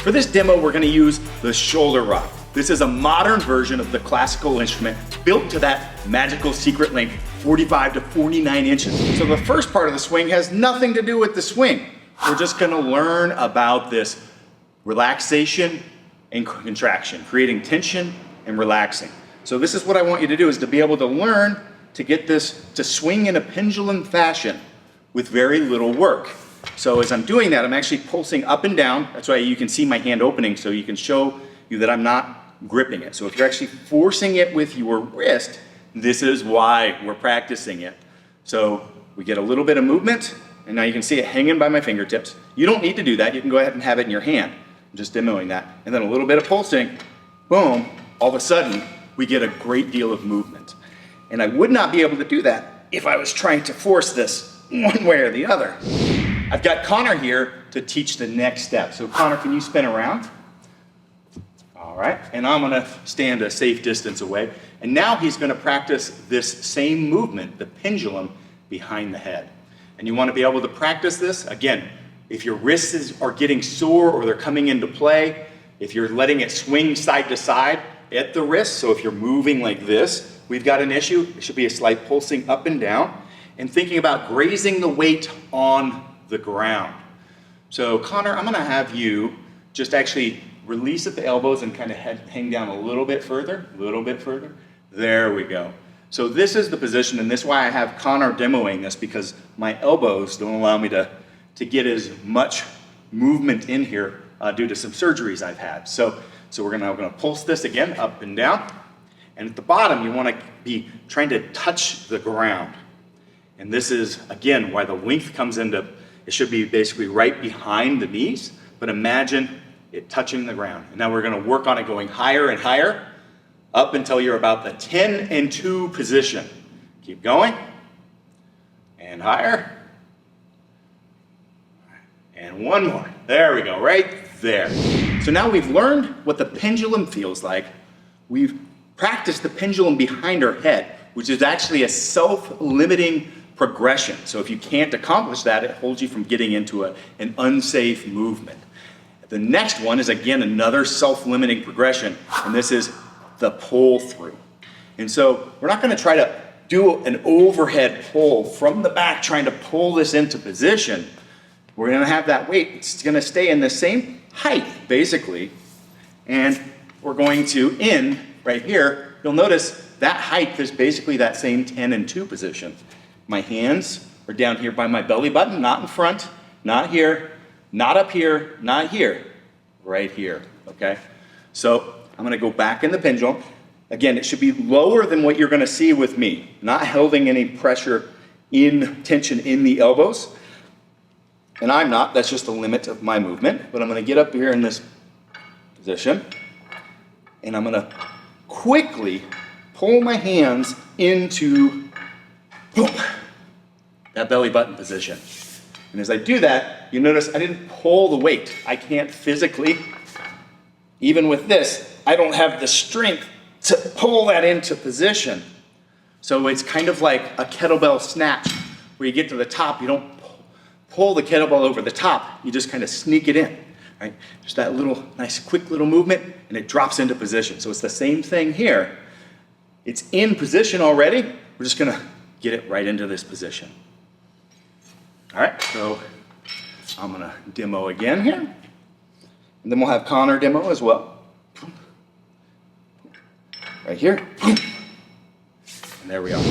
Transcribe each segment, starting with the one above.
For this demo, we're gonna use the ShouldeRök. This is a modern version of the classical instrument built to that magical secret length, 45 to 49 inches. So the first part of the swing has nothing to do with the swing. We're just gonna learn about this relaxation and contraction, creating tension and relaxing. So this is what I want you to do, is to be able to learn to get this to swing in a pendulum fashion with very little work. So as I'm doing that, I'm actually pulsing up and down. That's why you can see my hand opening, so you can show you that I'm not gripping it. So if you're actually forcing it with your wrist, this is why we're practicing it. So we get a little bit of movement, and now you can see it hanging by my fingertips. You don't need to do that. You can go ahead and have it in your hand. I'm just demoing that. And then a little bit of pulsing, boom, all of a sudden, we get a great deal of movement. And I would not be able to do that if I was trying to force this one way or the other. I've got Connor here to teach the next step. So Connor, can you spin around? All right, and I'm gonna stand a safe distance away. And now he's gonna practice this same movement, the pendulum, behind the head. And you wanna be able to practice this, again, if your wrists are getting sore or they're coming into play, if you're letting it swing side to side at the wrist, so if you're moving like this, we've got an issue. It should be a slight pulsing up and down, and thinking about grazing the weight on the ground. So Connor, I'm gonna have you just actually release at the elbows and kind of hang down a little bit further. There we go. So this is the position, and this is why I have Connor demoing this, because my elbows don't allow me to get as much movement in here due to some surgeries I've had. So we're gonna pulse this again, up and down. And at the bottom, you wanna be trying to touch the ground. And this is, again, why the length comes into, it should be basically right behind the knees, but imagine it touching the ground. And now we're gonna work on it going higher and higher, up until you're about the 10 and 2 position. Keep going, and higher. And one more, there we go, right there. So now we've learned what the pendulum feels like. We've practiced the pendulum behind our head, which is actually a self-limiting progression. So if you can't accomplish that, it holds you from getting into an unsafe movement. The next one is, again, another self-limiting progression, and this is the pull through. And so we're not gonna try to do an overhead pull from the back, trying to pull this into position. We're gonna have that weight, it's gonna stay in the same height, basically, and we're going to end right here. You'll notice that height is basically that same 10 and 2 position. My hands are down here by my belly button, not in front, not here, not up here, not here, right here, okay? So I'm gonna go back in the pendulum. Again, it should be lower than what you're gonna see with me, not holding any pressure tension in the elbows. And I'm not, that's just the limit of my movement, but I'm gonna get up here in this position, and I'm gonna quickly pull my hands into, boom, that belly button position. And as I do that, you notice I didn't pull the weight. I can't physically, even with this, I don't have the strength to pull that into position. So it's kind of like a kettlebell snatch, where you get to the top, you don't pull the kettlebell over the top, you just kind of sneak it in, right? Just that little, nice, quick little movement, and it drops into position. So it's the same thing here. It's in position already, we're just gonna get it right into this position. All right, so I'm gonna demo again here, and then we'll have Connor demo as well. Right here, and there we are.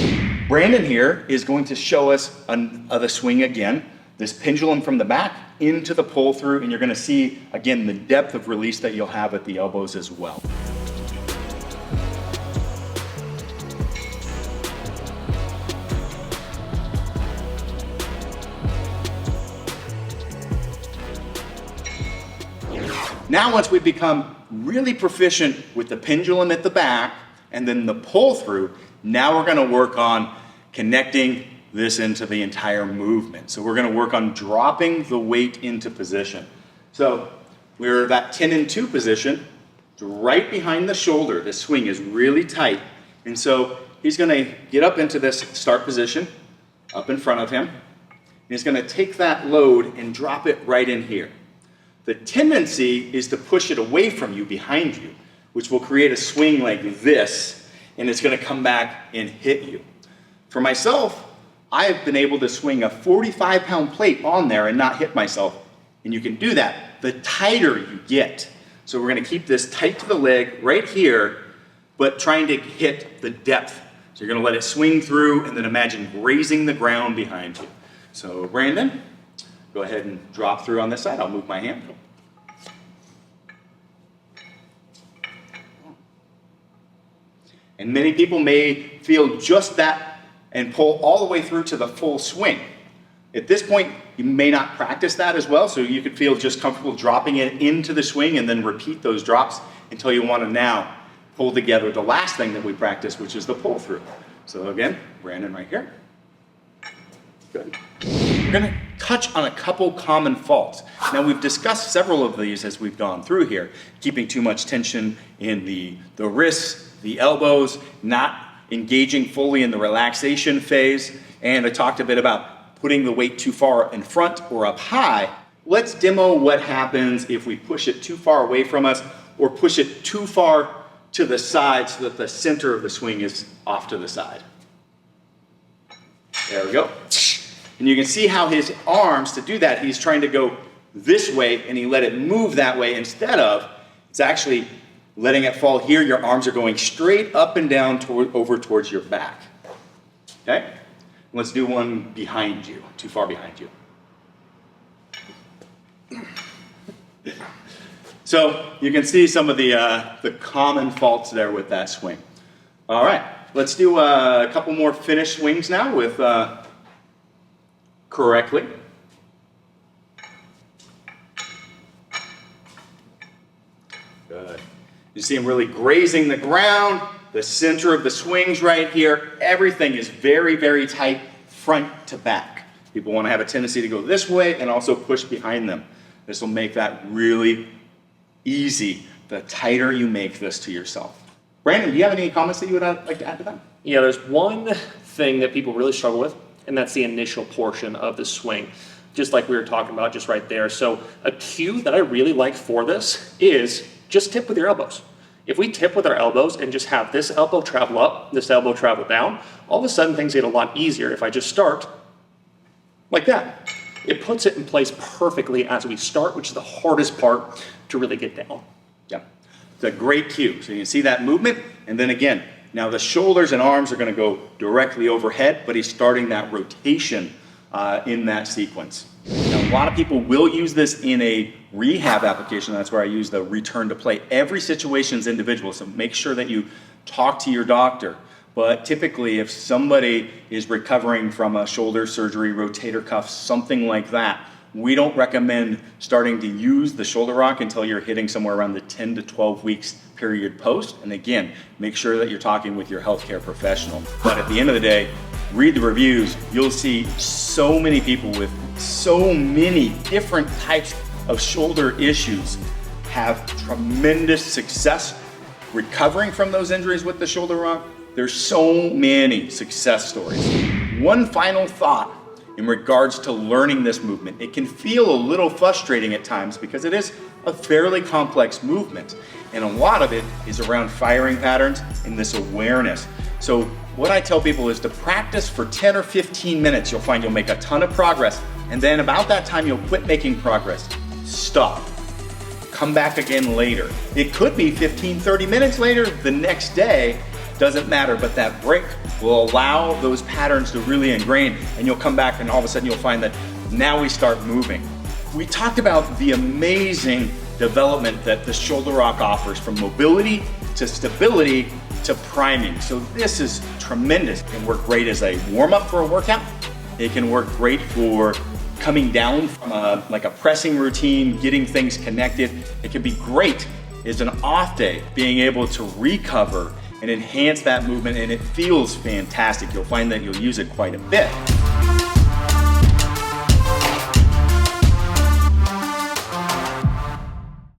Brandon here is going to show us the swing again, this pendulum from the back into the pull through, and you're gonna see, again, the depth of release that you'll have at the elbows as well. Now, once we've become really proficient with the pendulum at the back and then the pull through, now we're gonna work on connecting this into the entire movement. So we're gonna work on dropping the weight into position. So we're that 10 and 2 position, right behind the shoulder. This swing is really tight. And so he's gonna get up into this start position, up in front of him. And he's gonna take that load and drop it right in here. The tendency is to push it away from you, behind you, which will create a swing like this, and it's gonna come back and hit you. For myself, I have been able to swing a 45-pound plate on there and not hit myself, and you can do that the tighter you get. So we're gonna keep this tight to the leg right here, but trying to hit the depth. So you're gonna let it swing through and then imagine grazing the ground behind you. So Brandon, go ahead and drop through on this side. I'll move my hand. And many people may feel just that and pull all the way through to the full swing. At this point, you may not practice that as well, so you could feel just comfortable dropping it into the swing and then repeat those drops until you want to now pull together the last thing that we practice, which is the pull through. So again, Brandon right here. Good. We're going to touch on a couple common faults. Now we've discussed several of these as we've gone through here. Keeping too much tension in the wrists, the elbows, not engaging fully in the relaxation phase, and I talked a bit about putting the weight too far in front or up high. Let's demo what happens if we push it too far away from us or push it too far to the side so that the center of the swing is off to the side. There we go. And you can see how his arms, to do that, he's trying to go this way and he let it move that way instead of, it's actually letting it fall here. Your arms are going straight up and down over towards your back. Okay? Let's do one behind you, too far behind you. So you can see some of the common faults there with that swing. All right, let's do a couple more finish swings now with correctly. Good. You see him really grazing the ground. The center of the swing's right here. Everything is very, very tight front to back. People want to have a tendency to go this way and also push behind them. This will make that really easy the tighter you make this to yourself. Brandon, do you have any comments that you would like to add to that? Yeah, there's one thing that people really struggle with, and that's the initial portion of the swing, just like we were talking about just right there. So a cue that I really like for this is just tip with your elbows. If we tip with our elbows and just have this elbow travel up, this elbow travel down, all of a sudden things get a lot easier if I just start like that. It puts it in place perfectly as we start, which is the hardest part to really get down. Yeah, it's a great cue. So you can see that movement, and then again, now the shoulders and arms are going to go directly overhead, but he's starting that rotation in that sequence. Now, a lot of people will use this in a rehab application. That's where I use the return to play. Every situation is individual, so make sure that you talk to your doctor. But typically, if somebody is recovering from a shoulder surgery, rotator cuff, something like that, we don't recommend starting to use the ShouldeRök until you're hitting somewhere around the 10 to 12 weeks period post. And again, make sure that you're talking with your healthcare professional. But at the end of the day, read the reviews. You'll see so many people with so many different types of shoulder issues have tremendous success recovering from those injuries with the ShouldeRök. There's so many success stories. One final thought in regards to learning this movement. It can feel a little frustrating at times because it is a fairly complex movement, and a lot of it is around firing patterns and this awareness. So what I tell people is to practice for 10 or 15 minutes. You'll find you'll make a ton of progress, and then about that time you'll quit making progress. Stop. Come back again later. It could be 15, 30 minutes later, the next day, doesn't matter, but that break will allow those patterns to really ingrain, and you'll come back and all of a sudden you'll find that now we start moving. We talked about the amazing development that the ShouldeRök offers, from mobility to stability to priming. So this is tremendous. It can work great as a warm-up for a workout. It can work great for coming down from like a pressing routine, getting things connected. It can be great as an off day, being able to recover and enhance that movement, and it feels fantastic. You'll find that you'll use it quite a bit.